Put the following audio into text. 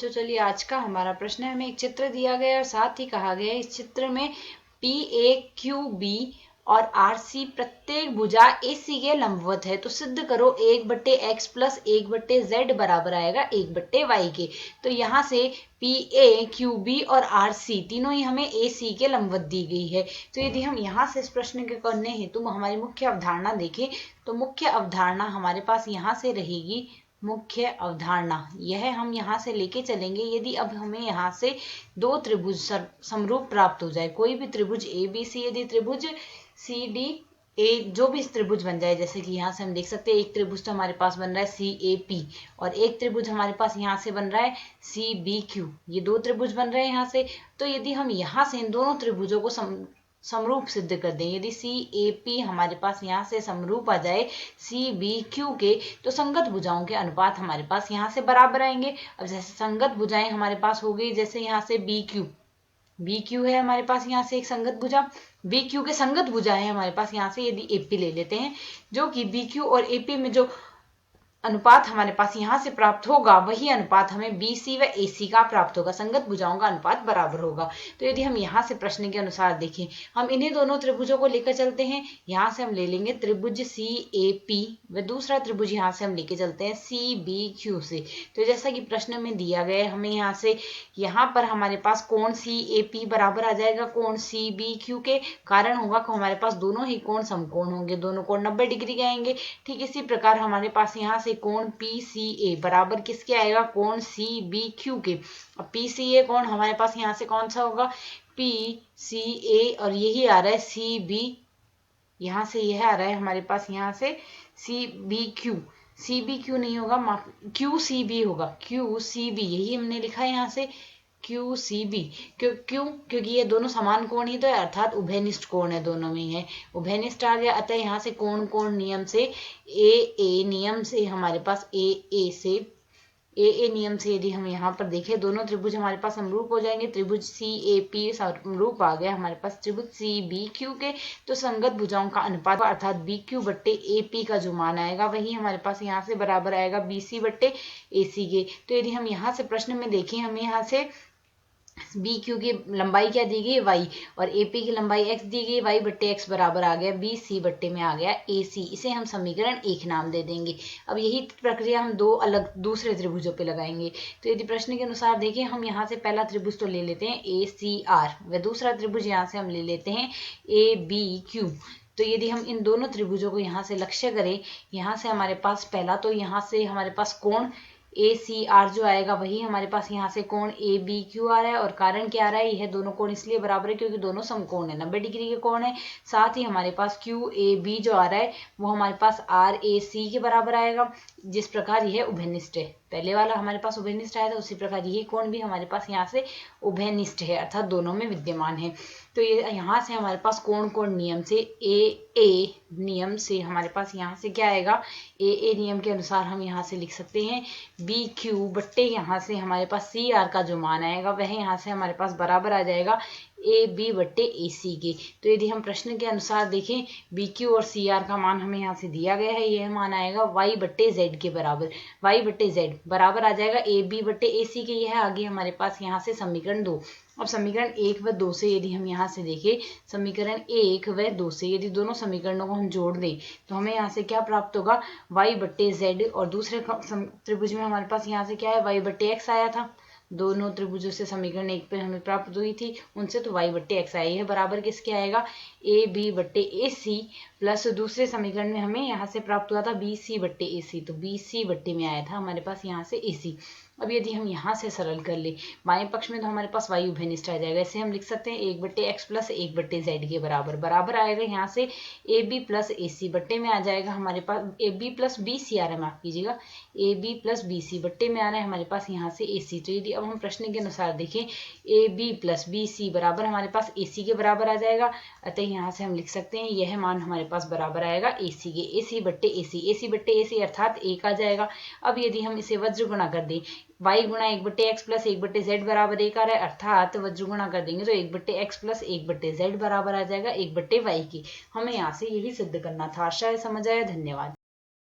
बच्चों, चलिए आज का हमारा प्रश्न है। हमें एक चित्र दिया गया है और साथ ही कहा गया है इस चित्र में पी ए क्यू बी और आर सी प्रत्येक भुजा ए सी के लंबवत है। तो सिद्ध करो 1/x प्लस 1/z बराबर आएगा 1/y के। तो यहाँ से पी ए क्यू बी और आर सी तीनों ही हमें ए सी के लंबवत दी गई है। तो यदि हम यहाँ से इस प्रश्न के करने हेतु हमारी मुख्य अवधारणा देखें तो मुख्य अवधारणा हमारे पास यहाँ से रहेगी। मुख्य अवधारणा यह हम यहाँ से लेके चलेंगे। यदि अब हमें यहाँ से दो त्रिभुज समरूप प्राप्त हो जाए, कोई भी त्रिभुज ए बी सी, यदि त्रिभुज सी डी ए जो भी त्रिभुज बन जाए, जैसे कि यहाँ से हम देख सकते हैं एक त्रिभुज तो हमारे पास बन रहा है सी ए पी और एक त्रिभुज हमारे पास यहाँ से बन रहा है सी बी क्यू, ये दो त्रिभुज बन रहे हैं यहाँ से। तो यदि हम यहाँ से इन दोनों त्रिभुजों को समरूप सिद्ध कर दें, यदि सी ए पी हमारे पास यहाँ से समरूप आ जाए सी बी क्यू के, तो संगत भुजाओं के अनुपात हमारे पास यहाँ से बराबर आएंगे। अब जैसे संगत भुजाएं हमारे पास हो गई, जैसे यहाँ से बी क्यू है हमारे पास यहाँ से एक संगत भुजा, बी क्यू के संगत भुजा है हमारे पास यहाँ से यदि एपी ले लेते हैं, जो कि बी क्यू और एपी में जो अनुपात हमारे पास यहाँ से प्राप्त होगा वही अनुपात हमें BC व AC का प्राप्त होगा। संगत भुजाओं का अनुपात बराबर होगा। तो यदि हम यहाँ से प्रश्न के अनुसार देखें, हम इन्हीं दोनों त्रिभुजों को लेकर चलते हैं। यहाँ से हम ले लेंगे त्रिभुज CAP व दूसरा त्रिभुज यहाँ से हम लेके चलते हैं CBQ से। तो जैसा कि प्रश्न में दिया गया है, हमें यहाँ से यहाँ पर हमारे पास कोण CAP बराबर आ जाएगा कोण CBQ के। कारण होगा कि हमारे पास दोनों ही कोण समकोण होंगे, दोनों कोण 90 डिग्री के आएंगे। ठीक इसी प्रकार हमारे पास यहाँ से कोण PCA बराबर किसके आएगा, कोण CBQ के। अब PCA कोण हमारे पास यहाँ से कौन सा होगा, PCA, और यही आ रहा है CB, यहाँ से यह आ रहा है हमारे पास यहाँ से CBQ नहीं होगा, QCB होगा, QCB यही हमने लिखा है यहाँ से QCB। क्योंकि ये दोनों समान कोण ही तो है, अर्थात उभयनिष्ठ कोण है, दोनों में है उभयनिष्ठ आ गया। अतः यहाँ से कोण नियम से AA नियम से हमारे पास AA नियम से यदि हम यहाँ पर देखें, दोनों त्रिभुज हमारे पास समरूप हो जाएंगे। त्रिभुज CAP समरूप आ गया हमारे पास त्रिभुज CBQ के। तो संगत भुजाओं का अनुपात अर्थात BQ/AP का जो मान आएगा वही हमारे पास यहाँ से बराबर आएगा BC/AC के। तो यदि हम यहाँ से प्रश्न में देखें, हमें यहाँ से BQ की लंबाई क्या दी गई y और AP की लंबाई x दी गई, y/x बराबर आ गया BC बट्टे में आ गया AC। इसे हम समीकरण 1 नाम दे देंगे। अब यही प्रक्रिया हम दो अलग दूसरे त्रिभुजों पे लगाएंगे। तो यदि प्रश्न के अनुसार देखें, हम यहाँ से पहला त्रिभुज तो ले लेते हैं ACR व दूसरा त्रिभुज यहाँ से हम ले लेते हैं ABQ। तो यदि हम इन दोनों त्रिभुजों को यहाँ से लक्ष्य करें, यहाँ से हमारे पास पहला तो यहाँ से हमारे पास कोण ACR जो आएगा वही हमारे पास यहाँ से कोण ABQ आ रहा है। और कारण क्या आ रहा है, यह दोनों कोण इसलिए बराबर है क्योंकि दोनों समकोण है, 90 डिग्री के कोण है। साथ ही हमारे पास QAB जो आ रहा है वो हमारे पास RAC के बराबर आएगा। जिस प्रकार यह उभयनिष्ठ है, पहले वाला हमारे पास उभयनिष्ठ आया था, उसी प्रकार यही कोण भी हमारे पास यहाँ से उभयनिष्ठ है, अर्थात दोनों में विद्यमान है। तो ये यहाँ से हमारे पास कोण नियम से AA नियम से हमारे पास यहाँ से क्या आएगा, AA नियम के अनुसार हम यहाँ से लिख सकते हैं BQ बट्टे यहाँ से हमारे पास CR का जो मान आएगा वह यहाँ से हमारे पास बराबर आ जाएगा AB/AC के। तो यदि हम प्रश्न के अनुसार देखें, BQ और CR का मान हमें यहाँ से दिया गया है, यह मान आएगा y/z के बराबर, y/z बराबर आ जाएगा AB/AC के। यह आ गई हमारे पास यहाँ से समीकरण 2। अब समीकरण 1 व 2 से यदि हम यहाँ से देखें, समीकरण 1 व 2 से यदि दोनों समीकरणों को हम जोड़ दें तो हमें यहाँ से क्या प्राप्त होगा, y/z, और दूसरे त्रिभुज में हमारे पास यहाँ से क्या है y/x आया था। दोनों त्रिभुजों से समीकरण 1 पे हमें प्राप्त हुई थी उनसे, तो y/x आया, यह बराबर किसके आएगा, AB/AC प्लस दूसरे समीकरण में हमें यहाँ से प्राप्त हुआ था BC/AC, तो BC बट्टे में आया था हमारे पास यहाँ से AC। अब यदि हम यहाँ से सरल कर ले, बाएं पक्ष में तो हमारे पास y उभयनिष्ठ आ जाएगा, इसे हम लिख सकते हैं 1/x प्लस 1/z के बराबर आएगा। यहाँ से AB प्लस AC बट्टे में आ जाएगा हमारे पास, AB प्लस BC आ रहा है, माफ कीजिएगा, AB प्लस BC बट्टे में आ रहा है हमारे पास यहाँ से AC। तो यदि अब हम प्रश्न के अनुसार देखें, AB प्लस BC बराबर हमारे पास AC के बराबर आ जाएगा। अतः यहाँ से हम लिख सकते हैं यह मान हमारे पास बराबर आएगा AC के, AC/AC अर्थात 1 आ जाएगा। अब यदि हम इसे वज्र गुणा कर दें, y गुणा 1/x प्लस 1/z बराबर 1 आ रहा है, अर्थात वज्र गुणा कर देंगे तो 1/x प्लस 1/z बराबर आ जाएगा 1/y की। हमें यहाँ से यही सिद्ध करना था। आशा है समझ आया। धन्यवाद।